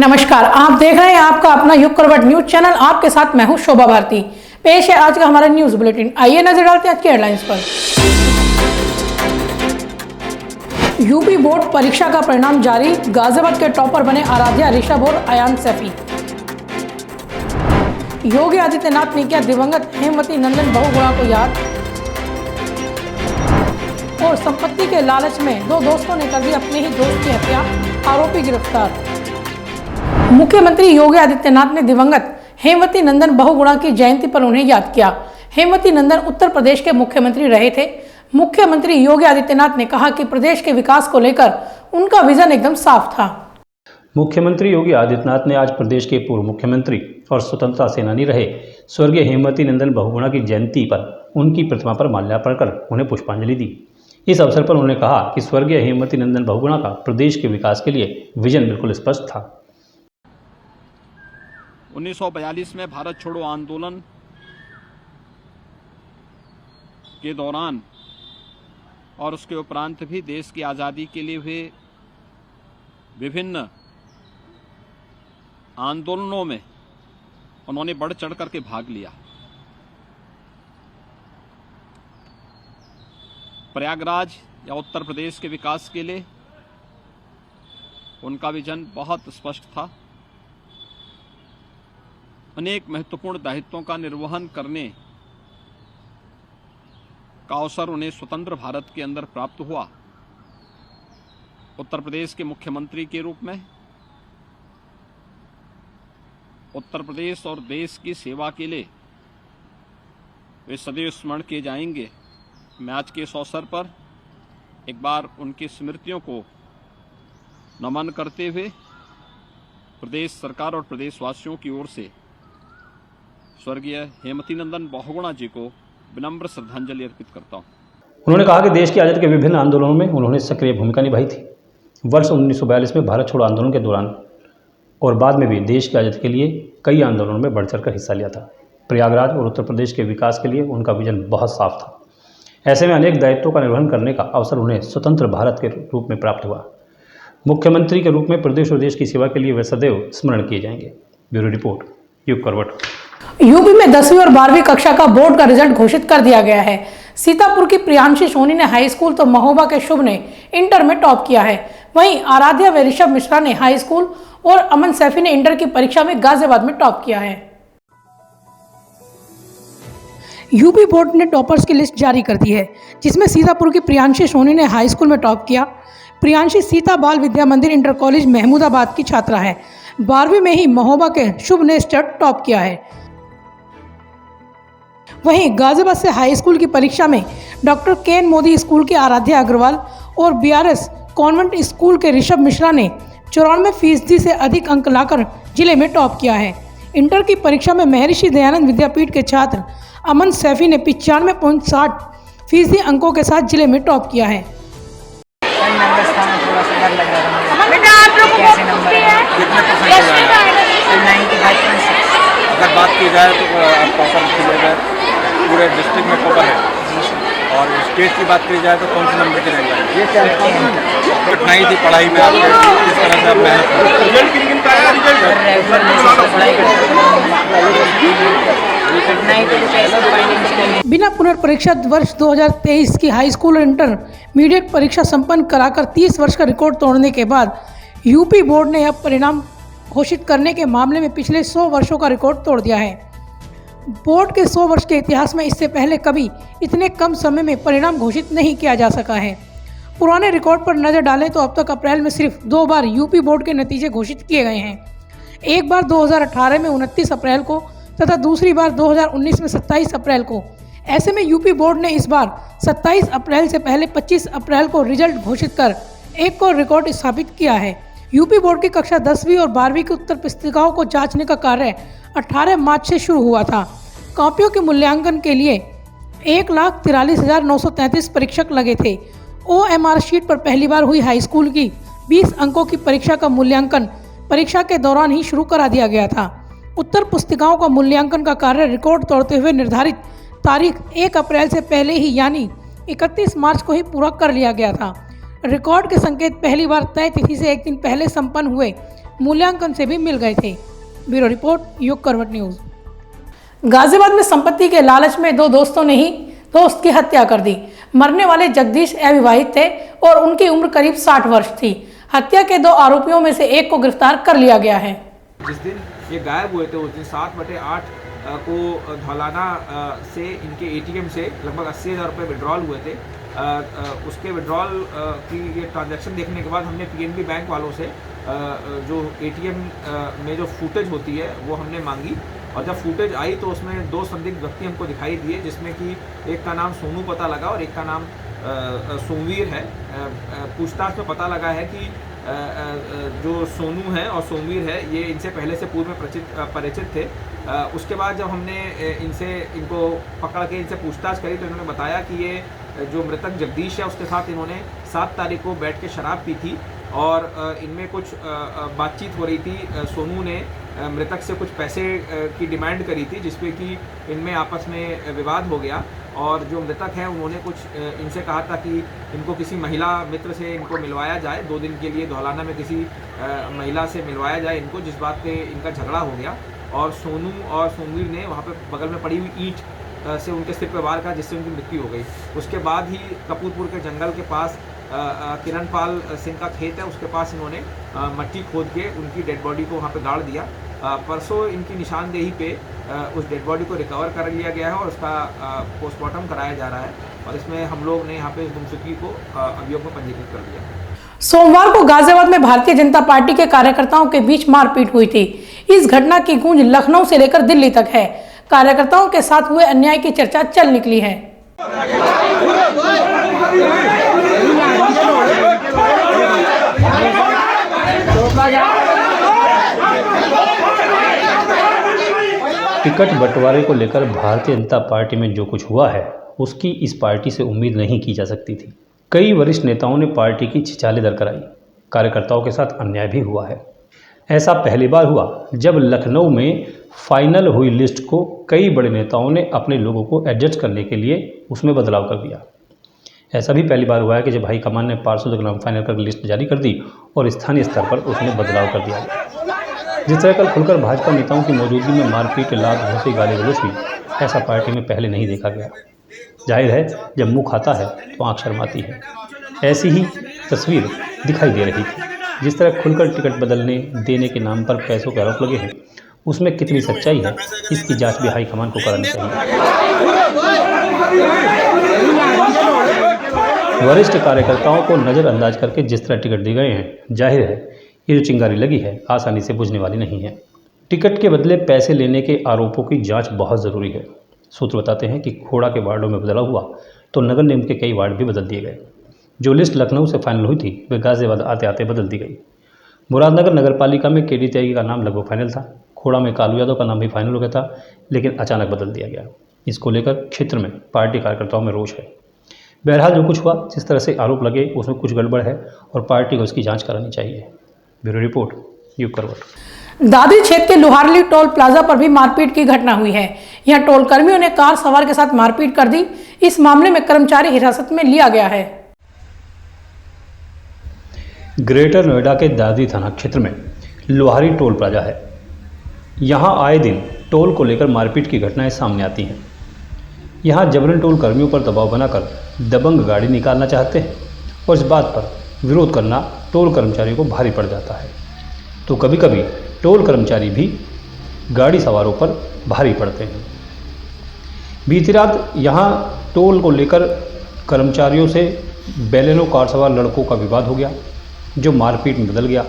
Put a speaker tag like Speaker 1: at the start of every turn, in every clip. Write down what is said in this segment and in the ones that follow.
Speaker 1: नमस्कार, आप देख रहे हैं आपका अपना युग करवट न्यूज चैनल। आपके साथ मैं हूं शोभा भारती। पेश है आज का हमारा न्यूज बुलेटिन। आइए नजर डालते हैं आज की हेडलाइंस पर। यूपी बोर्ड परीक्षा का परिणाम जारी, गाजियाबाद के टॉपर बने आराध्या, ऋषभ और अयान सैफी। योगी आदित्यनाथ ने किया दिवंगत हेमवती नंदन बहुगुणा को याद। और संपत्ति के लालच में दो दोस्तों ने कर दी अपने ही दोस्त की हत्या, आरोपी गिरफ्तार। मुख्यमंत्री योगी आदित्यनाथ ने दिवंगत हेमवती नंदन बहुगुणा की जयंती पर उन्हें याद किया। हेमवती नंदन उत्तर प्रदेश के मुख्यमंत्री रहे थे। मुख्यमंत्री योगी आदित्यनाथ ने कहा कि प्रदेश के विकास को लेकर उनका विजन एकदम साफ था।
Speaker 2: मुख्यमंत्री योगी आदित्यनाथ ने आज प्रदेश के पूर्व मुख्यमंत्री और स्वतंत्रता सेनानी रहे स्वर्गीय हेमवती नंदन बहुगुणा की जयंती पर उनकी प्रतिमा पर माल्यार्पण कर उन्हें पुष्पांजलि दी। इस अवसर पर उन्होंने कहा कि स्वर्गीय हेमवती नंदन बहुगुणा का प्रदेश के विकास के लिए विजन बिल्कुल स्पष्ट था।
Speaker 3: 1942 में भारत छोड़ो आंदोलन के दौरान और उसके उपरांत भी देश की आज़ादी के लिए हुए विभिन्न आंदोलनों में उन्होंने बढ़ चढ़ करके भाग लिया। प्रयागराज या उत्तर प्रदेश के विकास के लिए उनका विजन बहुत स्पष्ट था। अनेक महत्वपूर्ण दायित्वों का निर्वहन करने का अवसर उन्हें स्वतंत्र भारत के अंदर प्राप्त हुआ। उत्तर प्रदेश के मुख्यमंत्री के रूप में उत्तर प्रदेश और देश की सेवा के लिए वे सदैव स्मरण किए जाएंगे। मैं आज के इस अवसर पर एक बार उनकी स्मृतियों को नमन करते हुए प्रदेश सरकार और प्रदेशवासियों की ओर से स्वर्गीय हेमवती नंदन बहुगुणा जी को विनम्र श्रद्धांजलि अर्पित करता हूँ।
Speaker 2: उन्होंने कहा कि देश की आज़ादी के विभिन्न आंदोलनों में उन्होंने सक्रिय भूमिका निभाई थी। वर्ष 1942 में भारत छोड़ो आंदोलन के दौरान और बाद में भी देश की आज़ादी के लिए कई आंदोलनों में बढ़ चढ़कर हिस्सा लिया था। प्रयागराज और उत्तर प्रदेश के विकास के लिए उनका विजन बहुत साफ था। ऐसे में अनेक दायित्वों का निर्वहन करने का अवसर उन्हें स्वतंत्र भारत के रूप में प्राप्त हुआ। मुख्यमंत्री के रूप में प्रदेश और देश की सेवा के लिए वे सदैव स्मरण किए जाएंगे। ब्यूरो रिपोर्ट, युग करवट।
Speaker 1: यूपी में 10वीं और 12वीं कक्षा का बोर्ड का रिजल्ट घोषित कर दिया गया है। सीतापुर की प्रियांशी सोनी ने हाई स्कूल तो महोबा के शुभ ने इंटर में टॉप किया है। वहीं आराध्या व ऋषभ मिश्रा ने हाई स्कूल और अमन सैफी ने इंटर की परीक्षा में गाजियाबाद में टॉप किया है। यूपी बोर्ड ने टॉपर्स की लिस्ट जारी कर दी है, जिसमें सीतापुर की प्रियांशी सोनी ने हाई स्कूल में टॉप किया। प्रियांशी सीता बाल विद्या मंदिर इंटर कॉलेज महमूदाबाद की छात्रा है। 12वीं में ही महोबा के शुभ ने स्टेट टॉप किया है। वहीं गाजियाबाद से हाई स्कूल की परीक्षा में डॉक्टर केन मोदी स्कूल की आराध्या अग्रवाल और बीआरएस कॉन्वेंट स्कूल के ऋषभ मिश्रा ने 94% से अधिक अंक लाकर जिले में टॉप किया है। इंटर की परीक्षा में महर्षि दयानंद विद्यापीठ के छात्र अमन सैफी ने 95.60% अंकों के साथ जिले में टॉप किया है।
Speaker 4: अगर बात की जाए तो पूरे डिस्ट्रिक्ट में टॉपर है और स्टेट की बात की जाए तो कौन से नंबर के रह जाए? ये कठिनाई थी पढ़ाई में आपके, किस तरह से आप मेहनत
Speaker 1: बिना पुनर्परीक्षा वर्ष 2023 की हाई स्कूल और इंटरमीडिएट परीक्षा संपन्न कराकर 30 वर्ष का रिकॉर्ड तोड़ने के बाद यूपी बोर्ड ने अब परिणाम घोषित करने के मामले में पिछले 100 वर्षों का रिकॉर्ड तोड़ दिया है। बोर्ड के 100 वर्ष के इतिहास में इससे पहले कभी इतने कम समय में परिणाम घोषित नहीं किया जा सका है। पुराने रिकॉर्ड पर नजर डालें तो अब तक अप्रैल में सिर्फ 2 बार यूपी बोर्ड के नतीजे घोषित किए गए हैं। एक बार 2018 में 29 अप्रैल को तथा दूसरी बार 2019 में 27 अप्रैल को। ऐसे में यूपी बोर्ड ने इस बार 27 अप्रैल से पहले 25 अप्रैल को रिजल्ट घोषित कर एक और रिकॉर्ड स्थापित किया है। यूपी बोर्ड की कक्षा 10वीं और 12वीं की उत्तर पुस्तिकाओं को जांचने का कार्य 18 मार्च से शुरू हुआ था। कॉपियों के मूल्यांकन के लिए 1,43,933 परीक्षक लगे थे। OMR शीट पर पहली बार हुई हाई स्कूल की 20 अंकों की परीक्षा का मूल्यांकन परीक्षा के दौरान ही शुरू करा दिया गया था। उत्तर पुस्तिकाओं का मूल्यांकन का कार्य रिकॉर्ड तोड़ते हुए निर्धारित तारीख 1 अप्रैल से पहले ही यानी 31 मार्च को ही पूरा कर लिया गया था। रिकॉर्ड के संकेत पहली बार तय तिथि से एक दिन पहले संपन्न हुए मूल्यांकन से भी मिल गए थे। ब्यूरो रिपोर्ट, युग करवट न्यूज। गाजियाबाद में संपत्ति के लालच में दो दोस्तों ने ही दोस्त की हत्या कर दी। मरने वाले जगदीश अविवाहित थे और उनकी उम्र करीब 60 वर्ष थी। हत्या के 2 आरोपियों में से एक को गिरफ्तार कर लिया गया है।
Speaker 5: जिस दिन ये गायब हुए थे उस दिन 7/8 को धौलाना से इनके एटीएम से लगभग 80,000 रुपये विड्रॉल हुए थे। उसके विड्रॉल की ये ट्रांजैक्शन देखने के बाद हमने पीएनबी बैंक वालों से जो एटीएम में जो फुटेज होती है वो हमने मांगी, और जब फुटेज आई तो उसमें 2 संदिग्ध व्यक्ति हमको दिखाई दिए, जिसमें कि एक का नाम सोनू पता लगा और एक का नाम सोमवीर है। पूछताछ में पता लगा है कि जो सोनू है और सोमवीर है ये इनसे पहले से पूर्व में परिचित थे। उसके बाद जब हमने इनको पकड़ के इनसे पूछताछ करी तो इन्होंने बताया कि ये जो मृतक जगदीश है उसके साथ इन्होंने 7 तारीख को बैठ के शराब पी थी और इनमें कुछ बातचीत हो रही थी। सोनू ने मृतक से कुछ पैसे की डिमांड करी थी, जिसपे कि इनमें आपस में विवाद हो गया, और जो मृतक हैं उन्होंने कुछ इनसे कहा था कि इनको किसी महिला मित्र से इनको मिलवाया जाए, 2 दिन के लिए धौलाना में किसी महिला से मिलवाया जाए इनको, जिस बात पे इनका झगड़ा हो गया और सोनू और सोमवीर ने वहाँ पे बगल में पड़ी हुई ईंट से उनके सिर पर वार किया, जिससे उनकी मृत्यु हो गई। उसके बाद ही कपूरपुर के जंगल के पास किरणपाल सिंह का खेत है, उसके पास इन्होंने मट्टी खोद के उनकी डेड बॉडी को वहाँ पे गाड़ दिया। परसों इनकी निशानदेही पे उस डेड बॉडी को रिकवर कर लिया गया है और उसका पोस्टमार्टम कराया जा रहा है, और इसमें हम लोग ने यहाँ पे गुमशुदगी को अभियोग में पंजीकृत कर दिया।
Speaker 1: सोमवार को गाजियाबाद में भारतीय जनता पार्टी के कार्यकर्ताओं के बीच मारपीट हुई थी। इस घटना की गूंज लखनऊ से लेकर दिल्ली तक है। कार्यकर्ताओं के साथ हुए अन्याय की चर्चा चल निकली है।
Speaker 2: टिकट बंटवारे को लेकर भारतीय जनता पार्टी में जो कुछ हुआ है उसकी इस पार्टी से उम्मीद नहीं की जा सकती थी। कई वरिष्ठ नेताओं ने पार्टी की छिछाले दर कराई। कार्यकर्ताओं के साथ अन्याय भी हुआ है। ऐसा पहली बार हुआ जब लखनऊ में फाइनल हुई लिस्ट को कई बड़े नेताओं ने अपने लोगों को एडजस्ट करने के लिए उसमें बदलाव कर दिया। ऐसा भी पहली बार हुआ है कि जब हाईकमान ने पार्षदों के नाम फाइनल कर लिस्ट जारी कर दी और स्थानीय स्तर पर उसमें बदलाव कर दिया गया। जिस तरह कल खुलकर भाजपा नेताओं की मौजूदगी में मारपीट, लात घोंसी, गाली गलौज हुई, ऐसा पार्टी में पहले नहीं देखा गया। जाहिर है जब मुंह खाता है तो आँख शर्माती है। ऐसी ही तस्वीर दिखाई दे रही थी। जिस तरह खुलकर टिकट बदलने देने के नाम पर पैसों के आरोप लगे हैं, उसमें कितनी सच्चाई है इसकी जांच भी हाईकमान को करनी चाहिए। वरिष्ठ कार्यकर्ताओं को नज़रअंदाज करके जिस तरह टिकट दिए गए हैं, जाहिर है ये जो चिंगारी लगी है आसानी से बुझने वाली नहीं है। टिकट के बदले पैसे लेने के आरोपों की जांच बहुत ज़रूरी है। सूत्र बताते हैं कि खोड़ा के वार्डों में बदलाव हुआ तो नगर निगम के कई वार्ड भी बदल दिए गए। जो लिस्ट लखनऊ से फाइनल हुई थी वह गाजियाबाद आते आते बदल दी गई। मुरादनगर नगरपालिका में केडी त्यागी का नाम लगभग फाइनल था। खोड़ा में कालू यादव का नाम भी फाइनल हो गया था, लेकिन अचानक बदल दिया गया। इसको लेकर क्षेत्र में पार्टी कार्यकर्ताओं में रोष है। बहरहाल जो कुछ हुआ, जिस तरह से आरोप लगे, उसमें कुछ गड़बड़ है और पार्टी को इसकी जांच करानी चाहिए। ब्यूरो रिपोर्ट, युग करवट।
Speaker 1: दादरी क्षेत्र के लोहारली टोल प्लाजा पर भी मारपीट की घटना हुई है। यहां टोल कर्मियों ने कार सवार के साथ मारपीट कर दी। इस मामले में कर्मचारी हिरासत में लिया गया है।
Speaker 2: ग्रेटर नोएडा के दादरी थाना क्षेत्र में लोहारी टोल प्लाजा है। यहां आए दिन टोल को लेकर मारपीट की घटनाएं सामने आती हैं। यहां जबरन टोल कर्मियों पर दबाव बनाकर दबंग गाड़ी निकालना चाहते हैं और इस बात पर विरोध करना टोल कर्मचारियों को भारी पड़ जाता है। तो कभी कभी टोल कर्मचारी भी गाड़ी सवारों पर भारी पड़ते हैं। बीती रात यहां टोल को लेकर कर्मचारियों से बेलेनो कार सवार लड़कों का विवाद हो गया, जो मारपीट में बदल गया।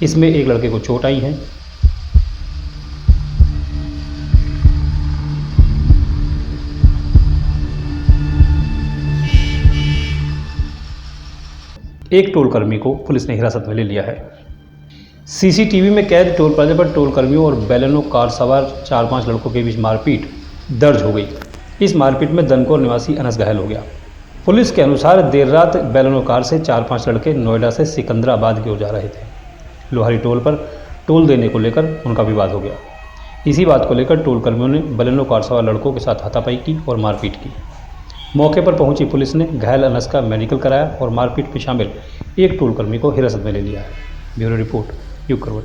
Speaker 2: इसमें एक लड़के को चोट आई है। एक टोल कर्मी को पुलिस ने हिरासत में ले लिया है। सीसीटीवी में कैद टोल प्लाजा पर टोल कर्मियों और बेलेनो कार सवार 4-5 लड़कों के बीच मारपीट दर्ज हो गई। इस मारपीट में दनकौर निवासी अनस घायल हो गया। पुलिस के अनुसार देर रात बेलेनो कार से 4-5 लड़के नोएडा से सिकंदराबाद की ओर जा रहे थे। लोहारी टोल पर टोल देने को लेकर उनका विवाद हो गया। इसी बात को लेकर टोल कर्मियों ने बेलेनो कार सवार लड़कों के साथ हाथापाई की और मारपीट की। मौके पर पहुंची पुलिस ने घायल अनस का मेडिकल कराया और मारपीट में शामिल एक टोल कर्मी को हिरासत में ले लिया है। ब्यूरो रिपोर्ट, युग करवट।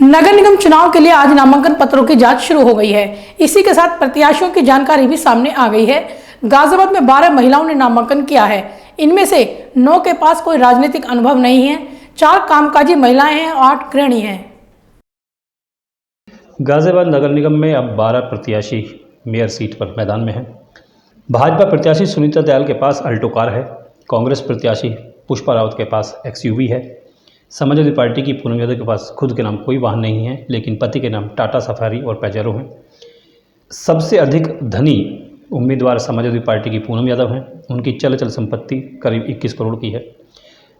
Speaker 1: नगर निगम चुनाव के लिए आज नामांकन पत्रों की जांच शुरू हो गई है। इसी के साथ प्रत्याशियों की जानकारी भी सामने आ गई है। गाजियाबाद में 12 महिलाओं ने नामांकन किया है। इनमें से 9 के पास कोई राजनीतिक अनुभव नहीं है, 4 कामकाजी महिलाएं हैं और 8 गृहिणी हैं।
Speaker 2: गाजियाबाद नगर निगम में अब 12 प्रत्याशी मेयर सीट पर मैदान में हैं। भाजपा प्रत्याशी सुनीता दयाल के पास अल्टो कार है। कांग्रेस प्रत्याशी पुष्पा रावत के पास XUV है। समाजवादी पार्टी की पूनम यादव के पास खुद के नाम कोई वाहन नहीं है, लेकिन पति के नाम टाटा सफारी और पैजेरो हैं। सबसे अधिक धनी उम्मीदवार समाजवादी पार्टी की पूनम यादव हैं। उनकी चल संपत्ति करीब 21 करोड़ की है।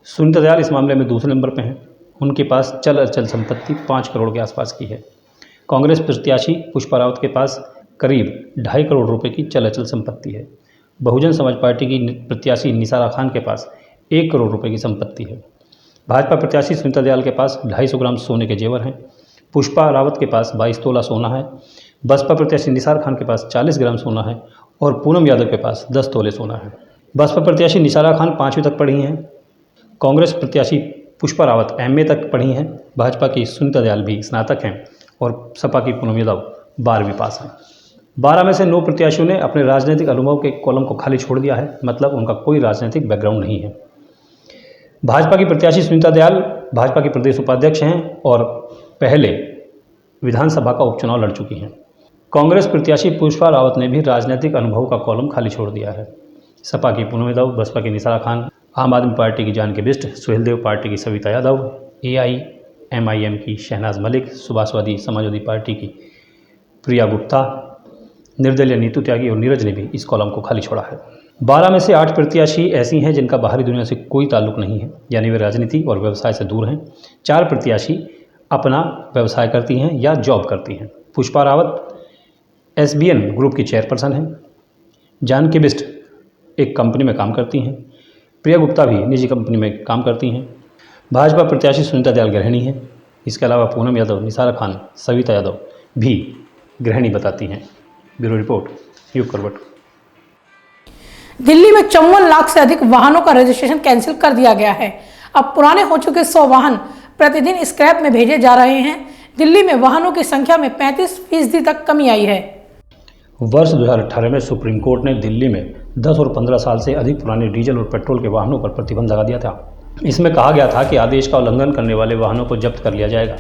Speaker 2: सुनीता दयाल इस मामले में दूसरे नंबर पर हैं। उनके पास चल संपत्ति 5 करोड़ के आसपास की है। कांग्रेस प्रत्याशी पुष्पा रावत के पास करीब 2.5 करोड़ रुपए की चल संपत्ति है। बहुजन समाज पार्टी की प्रत्याशी निसारा खान के पास 1 करोड़ रुपए की संपत्ति है। भाजपा प्रत्याशी सुनीता दयाल के पास 250 ग्राम सोने के जेवर हैं। पुष्पा रावत के पास 22 तोला सोना है। बसपा प्रत्याशी निसार खान के पास 40 ग्राम सोना है और पूनम यादव के पास 10 तोले सोना है। बसपा प्रत्याशी निसारा खान 5वीं तक पढ़ी हैं। कांग्रेस प्रत्याशी पुष्पा रावत MA तक पढ़ी हैं। भाजपा की सुनीता दयाल भी स्नातक हैं और सपा की पूनम यादव 12वीं पास हैं। 12 में से 9 प्रत्याशियों ने अपने राजनीतिक अनुभव के कॉलम को खाली छोड़ दिया है, मतलब उनका कोई राजनीतिक बैकग्राउंड नहीं है। भाजपा की प्रत्याशी सुनीता दयाल भाजपा की प्रदेश उपाध्यक्ष हैं और पहले विधानसभा का उपचुनाव लड़ चुकी हैं। कांग्रेस प्रत्याशी पुष्पा रावत ने भी राजनीतिक अनुभव का कॉलम खाली छोड़ दिया है। सपा की पूनम यादव, बसपा की निसारा खान, आम आदमी पार्टी की जानकी बिष्ट, सुहेलदेव पार्टी की सविता यादव, AIMIM की शहनाज मलिक, सुभाषवादी समाजवादी पार्टी की प्रिया गुप्ता, निर्दलीय नीतू त्यागी और नीरज ने भी इस कॉलम को खाली छोड़ा है। 12 में से 8 प्रत्याशी ऐसी हैं जिनका बाहरी दुनिया से कोई ताल्लुक नहीं है, यानी वे राजनीति और व्यवसाय से दूर हैं। 4 प्रत्याशी अपना व्यवसाय करती हैं या जॉब करती हैं। पुष्पा रावत SBN ग्रुप की चेयरपर्सन हैं। जानकी बिष्ट एक कंपनी में काम करती हैं। प्रिया गुप्ता भी निजी कंपनी में काम करती हैं। भाजपा प्रत्याशी सुनीता दयाल गृहिणी हैं। इसके अलावा पूनम यादव, निसारा खान, सविता यादव भी गृहिणी बताती हैं। ब्यूरो रिपोर्ट, युग करवट।
Speaker 1: दिल्ली में 54 लाख से अधिक वाहनों का रजिस्ट्रेशन कैंसिल कर दिया गया है। अब पुराने हो चुके 100 वाहन प्रतिदिन स्क्रैप में भेजे जा रहे हैं। दिल्ली में वाहनों की संख्या में 35% तक कमी आई है।
Speaker 2: वर्ष 2018 में सुप्रीम कोर्ट ने दिल्ली में 10 और 15 साल से अधिक पुराने डीजल और पेट्रोल के वाहनों पर प्रतिबंध लगा दिया था। इसमें कहा गया था कि आदेश का उल्लंघन करने वाले वाहनों को जब्त कर लिया जाएगा।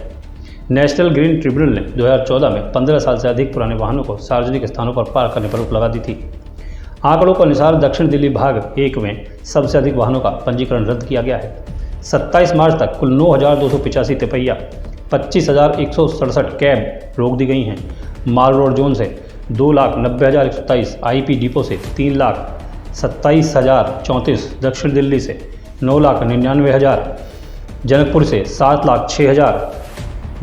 Speaker 2: नेशनल ग्रीन ट्रिब्यूनल ने 2014 में 15 साल से अधिक पुराने वाहनों को सार्वजनिक स्थानों पर पार्क करने पर रोक लगा दी थी। आंकड़ों के अनुसार दक्षिण दिल्ली भाग 1 में सबसे अधिक वाहनों का पंजीकरण रद्द किया गया है। 27 मार्च तक कुल 9,285 तिपहिया, 25,167 कैब रोक दी गई हैं। माल रोड जोन से 2,90,127, IP डिपो से 3,27,034, दक्षिण दिल्ली से 9,99,000, जनकपुर से 7,06,000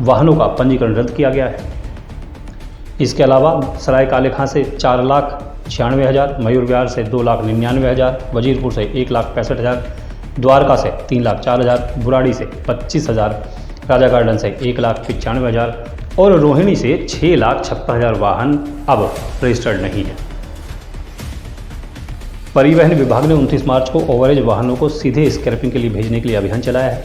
Speaker 2: वाहनों का पंजीकरण रद्द किया गया है। इसके अलावा सराय काले खां से 4,96,000, मयूर विहार से 2,99,000, वजीरपुर से 1,65,000, द्वारका से 3,04,000, बुराड़ी से 25,000, राजा गार्डन से 1,95,000 और रोहिणी से 6,56,000 वाहन अब रजिस्टर्ड नहीं है। परिवहन विभाग ने 29 मार्च को ओवरेज वाहनों को सीधे स्क्रैपिंग के लिए भेजने के लिए अभियान चलाया है।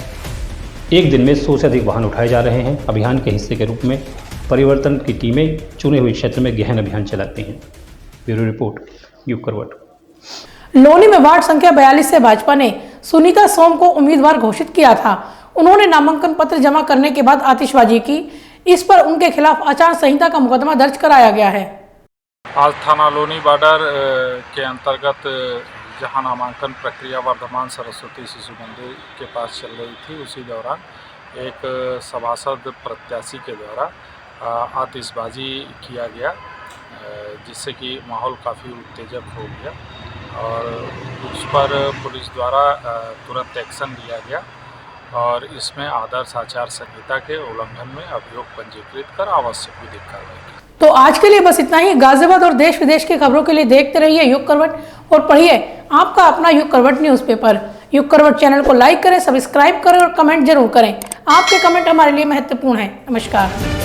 Speaker 2: एक दिन में 100 से अधिक वाहन उठाए जा रहे हैं। अभियान के हिस्से के रूप में परिवर्तन की टीमें चुने हुए क्षेत्र में गहन अभियान चलाती हैं। ब्यूरो रिपोर्ट, युग करवट।
Speaker 1: लोनी में वार्ड संख्या 42 से भाजपा ने सुनीता सोम को उम्मीदवार घोषित किया था। उन्होंने नामांकन पत्र जमा करने के बाद आतिशबाजी की। इस पर उनके खिलाफ आचार संहिता का मुकदमा दर्ज कराया गया है।
Speaker 6: आज थाना लोनी बॉर्डर के अंतर्गत जहां नामांकन प्रक्रिया वर्धमान सरस्वती शिशु मंदिर के पास चल रही थी, उसी दौरान एक सभासद प्रत्याशी के द्वारा आतिशबाजी किया गया, जिससे कि माहौल काफ़ी उत्तेजक हो गया और उस पर पुलिस द्वारा तुरंत एक्शन लिया गया और इसमें आदर्श आचार संहिता के उल्लंघन में अभियोग पंजीकृत कर आवश्यक विधिक कार्रवाई की।
Speaker 1: तो आज के लिए बस इतना ही। गाजियाबाद और देश विदेश की खबरों के लिए देखते रहिए युग करवट और पढ़िए आपका अपना युग करवट न्यूज़पेपर। युग करवट चैनल को लाइक करें, सब्सक्राइब करें और कमेंट जरूर करें। आपके कमेंट हमारे लिए महत्वपूर्ण है। नमस्कार।